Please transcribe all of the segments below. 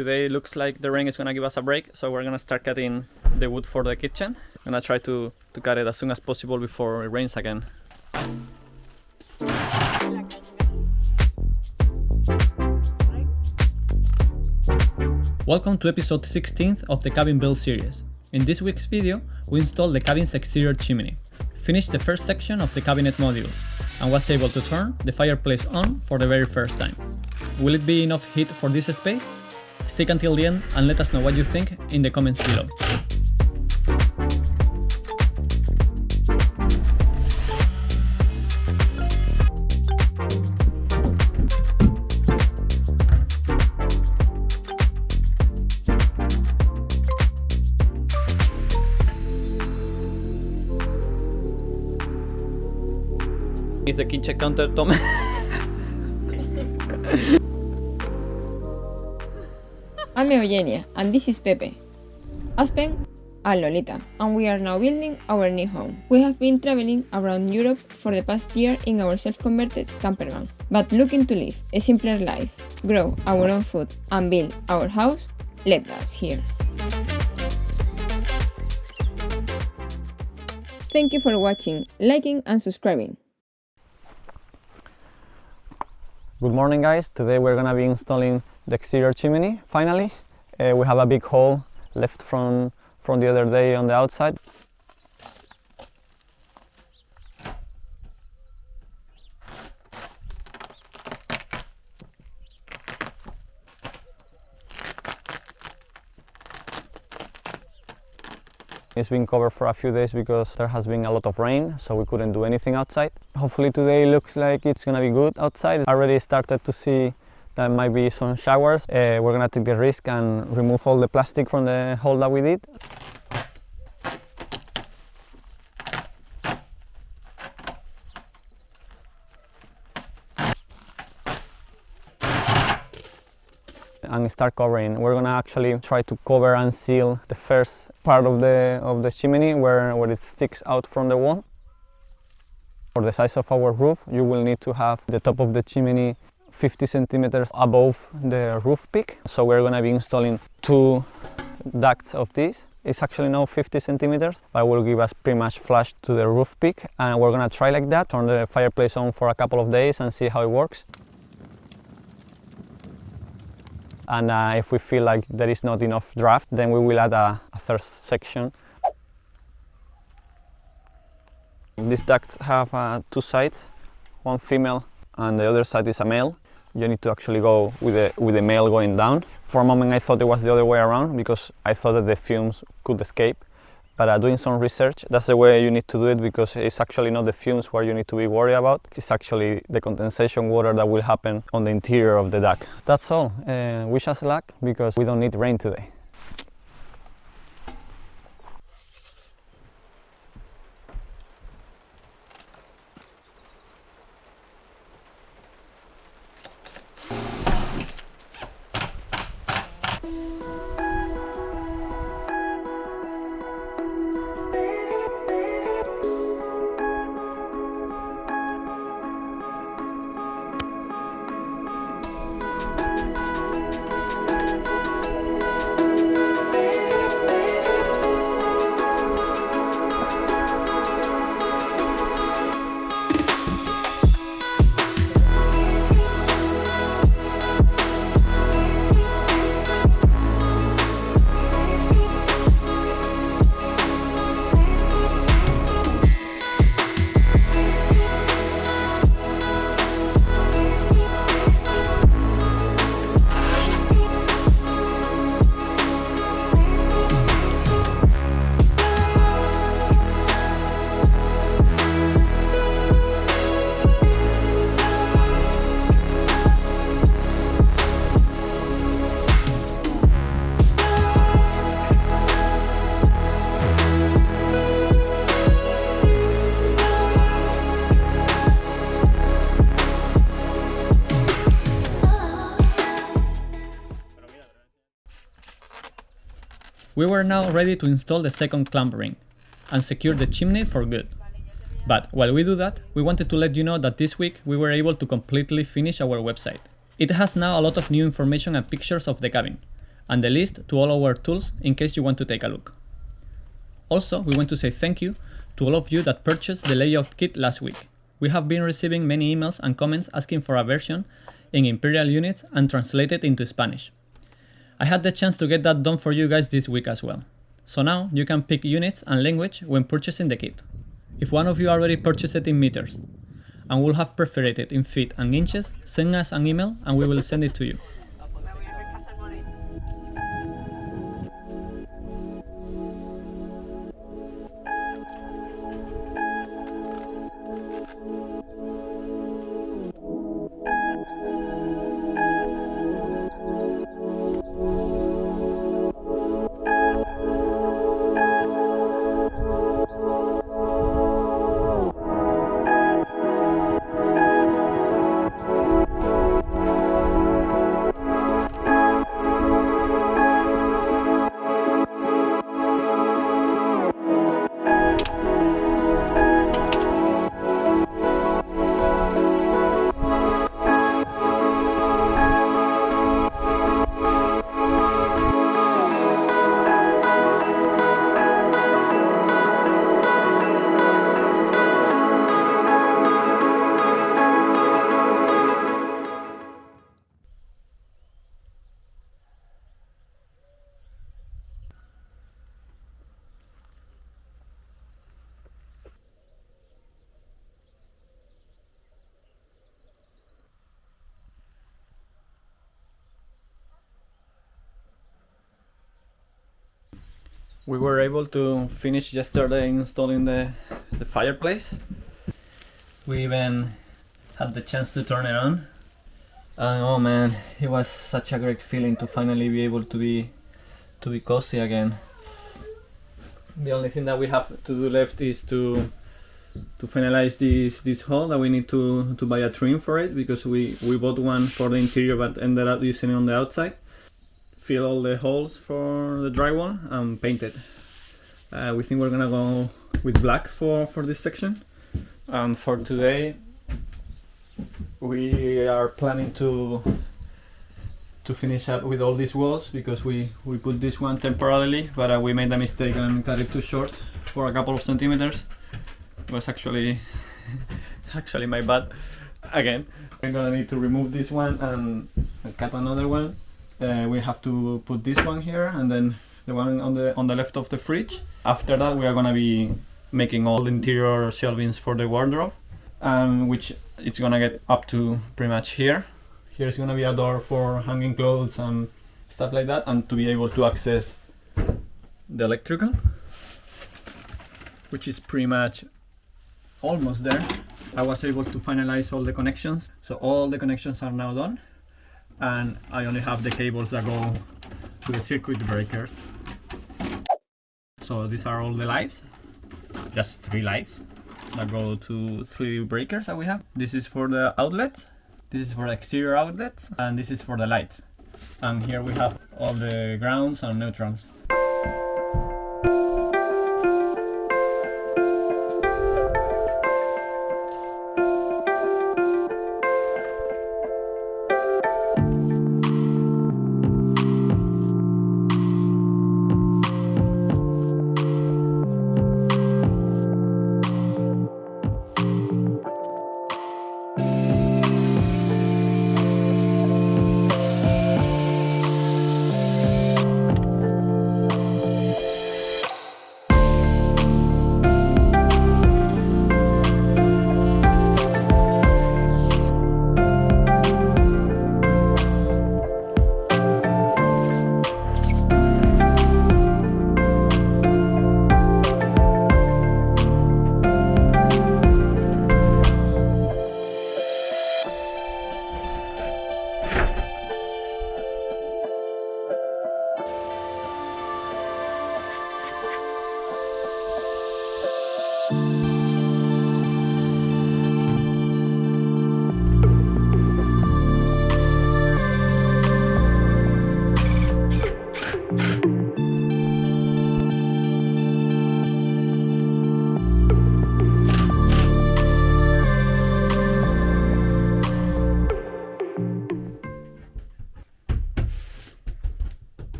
Today looks like the rain is gonna give us a break, so we're gonna start cutting the wood for the kitchen. I'm gonna try to cut it as soon as possible before it rains again. Welcome to episode 16th of the cabin build series. In this week's video, we installed the cabin's exterior chimney, finished the first section of the cabinet module, and was able to turn the fireplace on for the very first time. Will it be enough heat for this space? Stick until the end and let us know what you think in the comments below. Is the kitchen countertop? I'm Eugenia and this is Pepe, Aspen and Lolita, and we are now building our new home. We have been traveling around Europe for the past year in our self-converted camper van, but looking to live a simpler life, grow our own food and build our house led us here. Thank you for watching, liking and subscribing. Good morning guys, today we're gonna be installing the exterior chimney, finally. We have a big hole left from the other day on the outside. It's been covered for a few days because there has been a lot of rain, so we couldn't do anything outside. Hopefully today looks like it's gonna be good outside. I already started to see there might be some showers. We're gonna take the risk and remove all the plastic from the hole that we did. And start covering. We're gonna actually try to cover and seal the first part of the chimney where it sticks out from the wall. For the size of our roof, you will need to have the top of the chimney 50 centimeters above the roof peak. So we're gonna be installing 2 ducts of this. It's actually now 50 centimeters, but will give us pretty much flush to the roof peak. And we're gonna try like that, turn the fireplace on for a couple of days and see how it works. And if we feel like there is not enough draft, then we will add a third section. These ducts have 2 sides, one female and the other side is a male. You need to actually go with the male going down. For a moment I thought it was the other way around because I thought that the fumes could escape. But doing some research, that's the way you need to do it, because it's actually not the fumes where you need to be worried about. It's actually the condensation water that will happen on the interior of the duct. That's all. Wish us luck because we don't need rain today. We were now ready to install the second clamp ring and secure the chimney for good. But while we do that, we wanted to let you know that this week we were able to completely finish our website. It has now a lot of new information and pictures of the cabin, and the list to all our tools in case you want to take a look. Also, we want to say thank you to all of you that purchased the layout kit last week. We have been receiving many emails and comments asking for a version in Imperial units and translated into Spanish. I had the chance to get that done for you guys this week as well. So now you can pick units and language when purchasing the kit. If one of you already purchased it in meters and will have preferred it in feet and inches, send us an email and we will send it to you. We were able to finish yesterday installing the fireplace. We even had the chance to turn it on. And oh man, it was such a great feeling to finally be able to be cozy again. The only thing that we have to do left is to finalize this hall that we need to buy a trim for it, because we bought one for the interior but ended up using it on the outside. Fill all the holes for the drywall and paint it. We think we're gonna go with black for this section. And for today we are planning to finish up with all these walls, because we put this one temporarily, but we made a mistake and cut it too short for a couple of centimeters. It was actually my bad. Again, we're gonna need to remove this one and cut another one. We have to put this one here and then the one on the left of the fridge. After that, we are gonna be making all the interior shelvings for the wardrobe, which it's gonna get up to pretty much here. Here's gonna be a door for hanging clothes and stuff like that, and to be able to access the electrical, which is pretty much almost there. I was able to finalize all the connections, so all the connections are now done, and I only have the cables that go to the circuit breakers. So these are all the lights, just 3 lights that go to 3 breakers that we have. This is for the outlets, this is for the exterior outlets, and this is for the lights. And here we have all the grounds and neutrals.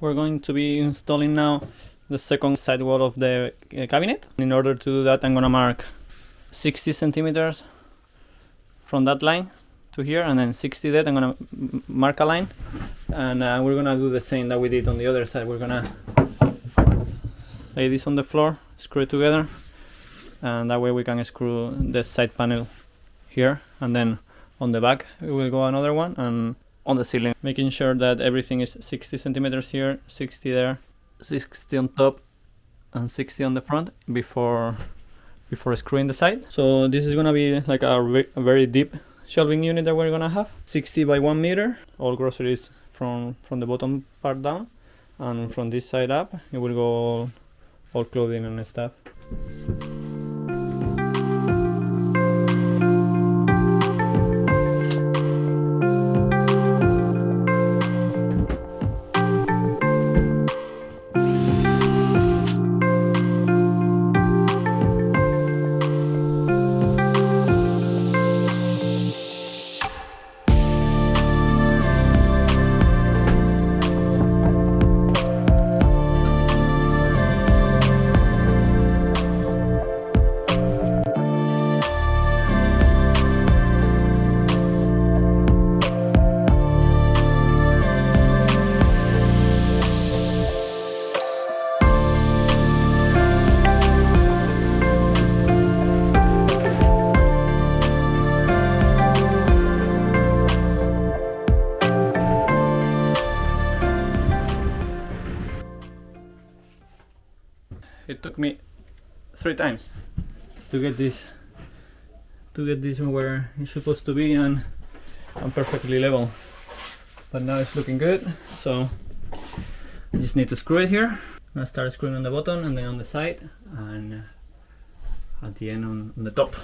We're going to be installing now the second side wall of the cabinet. In order to do that, I'm gonna mark 60 centimeters from that line to here, and then 60 that. I'm gonna mark a line, and we're gonna do the same that we did on the other side. We're gonna lay this on the floor, screw it together, and that way we can screw the side panel here, and then on the back we will go another one, and on the ceiling, making sure that everything is 60 centimeters here, 60 there, 60 on top, and 60 on the front before screwing the side. So this is gonna be like a very deep shelving unit that we're gonna have, 60 by 1 meter, all groceries from the bottom part down, and from this side up it will go all clothing and stuff. It took me 3 times to get this where it's supposed to be and perfectly level, but now it's looking good. So I just need to screw it here. I'm gonna start screwing on the bottom, and then on the side, and at the end on the top.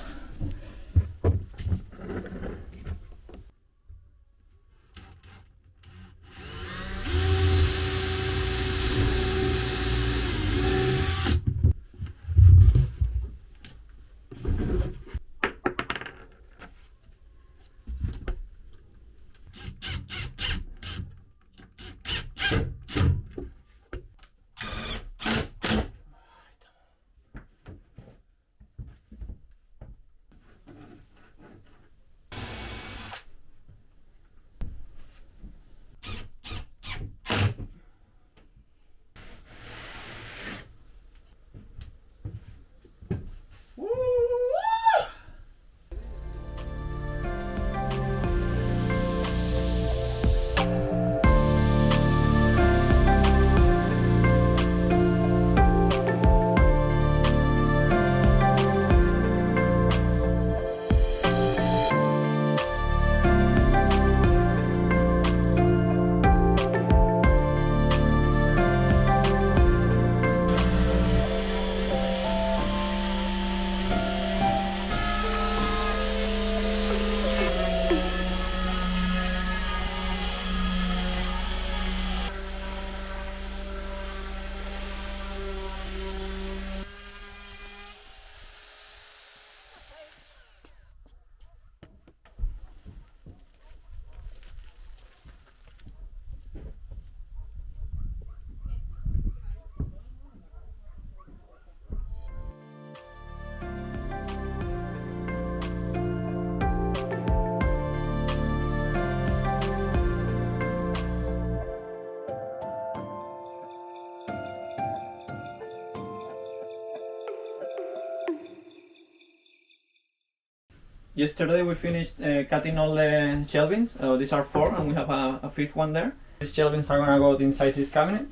Yesterday we finished cutting all the shelvings. These are 4, and we have a 5th one there. These shelvings are gonna go inside this cabinet,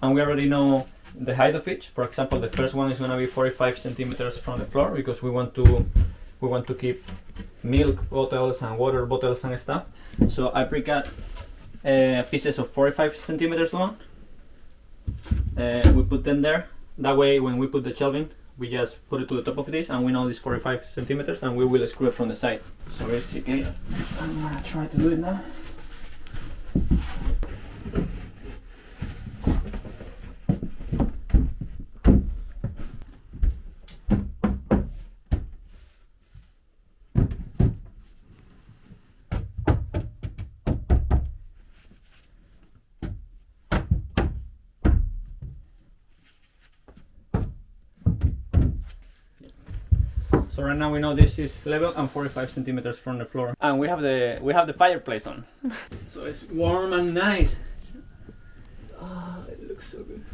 and we already know the height of each. For example, the first one is gonna be 45 centimeters from the floor, because we want to keep milk bottles and water bottles and stuff. So I pre-cut pieces of 45 centimeters long. We put them there. That way, when we put the shelving, we just put it to the top of this, and we know this 45 centimeters, and we will screw it from the sides. So basically, I'm gonna try to do it now. So right now we know this is level and 45 centimeters from the floor. And we have the fireplace on. So it's warm and nice. Oh, it looks so good.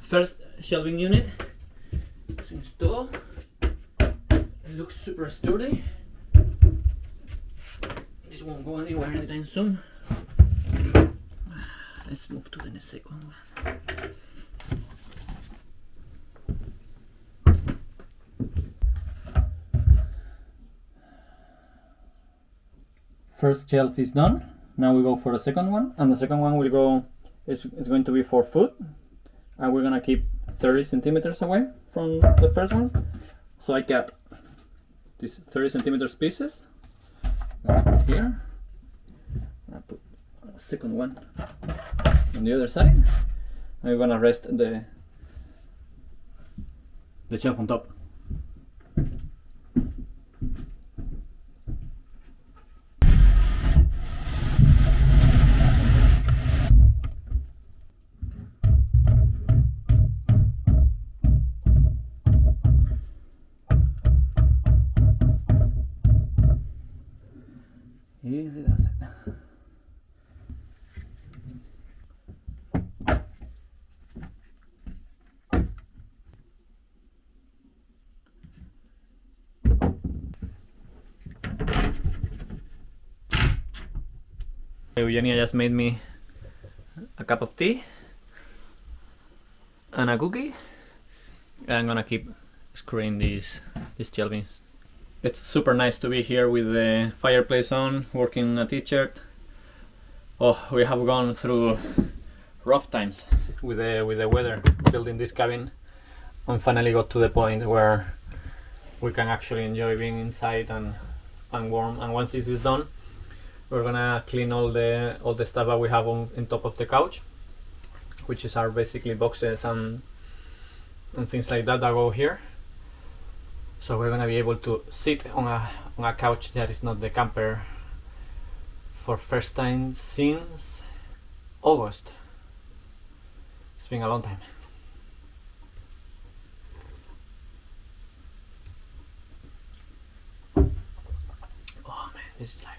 First shelving unit is installed. It looks super sturdy. This won't go anywhere anytime soon. Let's move to the second one. First shelf is done. Now we go for the second one, and the second one will go is going to be for food, and we're gonna keep 30 centimeters away from the first one. So I got these 30 centimeters pieces. I'm gonna put here. I'm gonna put a second one on the other side, and we're gonna rest the shelf on top. Easy does it. Eugenia just made me a cup of tea and a cookie. I'm gonna keep screwing these shelvings. It's super nice to be here with the fireplace on, working a t-shirt. Oh, we have gone through rough times with the weather building this cabin, and finally got to the point where we can actually enjoy being inside and warm. And once this is done, we're gonna clean all the stuff that we have on top of the couch, which is our basically boxes and things like that go here. So we're gonna be able to sit on a couch that is not the camper for first time since August. It's been a long time. It's live.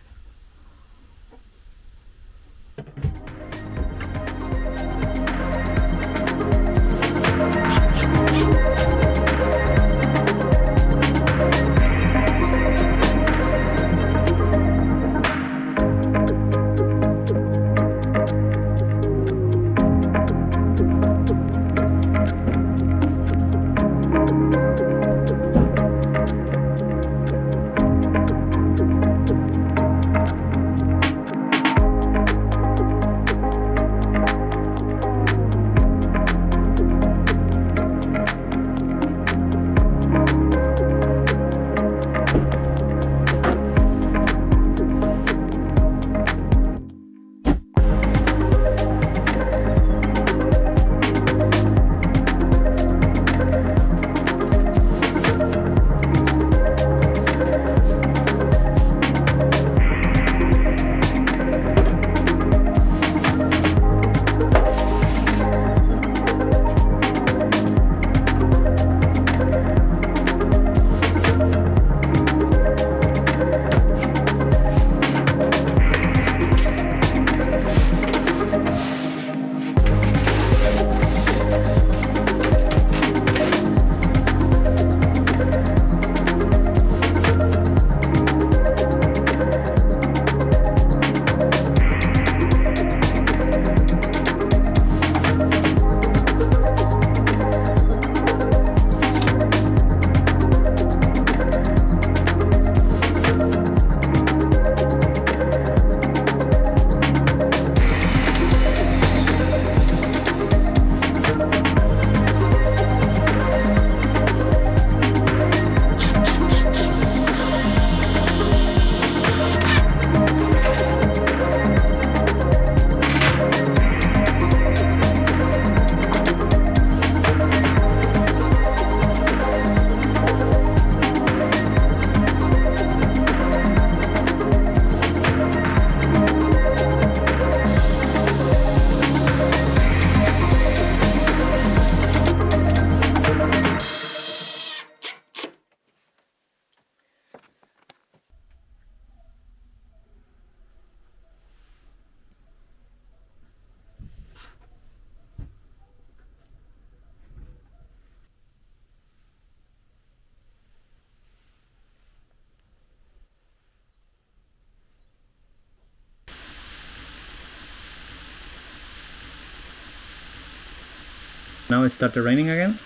Now it started raining again,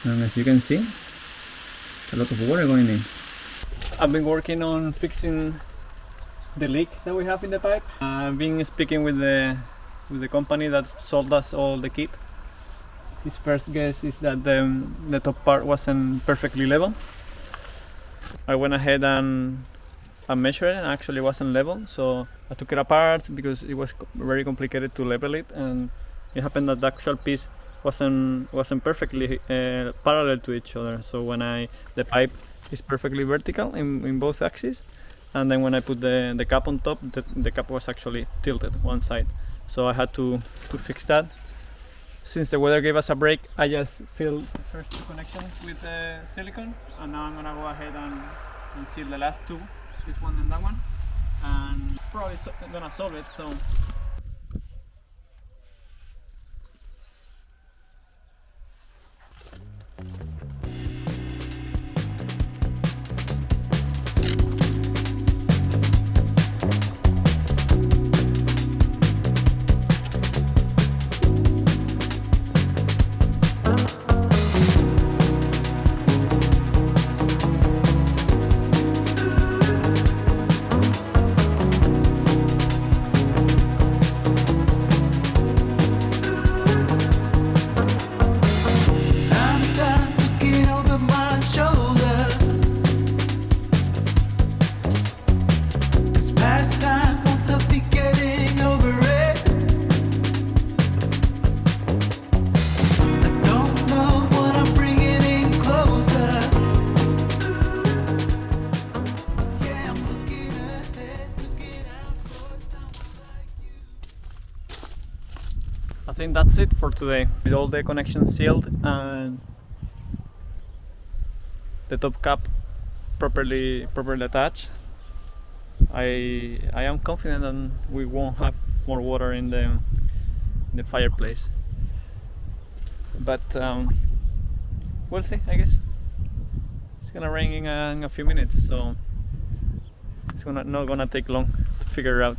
and as you can see, a lot of water going in. I've been working on fixing the leak that we have in the pipe. I've been speaking with the company that sold us all the kit. His first guess is that the top part wasn't perfectly level. I went ahead and measured it, and actually wasn't level, so I took it apart because it was very complicated to level it, and it happened that the actual piece wasn't perfectly parallel to each other. So when the pipe is perfectly vertical in both axes, and then when I put the cap on top, the cap was actually tilted one side. So I had to fix that. Since the weather gave us a break, I just filled the first two connections with silicone, and now I'm gonna go ahead and seal the last two, this one and that one, and probably gonna solve it. So. I think that's it for today. With all the connections sealed and the top cap properly attached, I am confident that we won't have more water in the fireplace. But we'll see, I guess. It's gonna rain in a few minutes, so it's not gonna take long to figure out.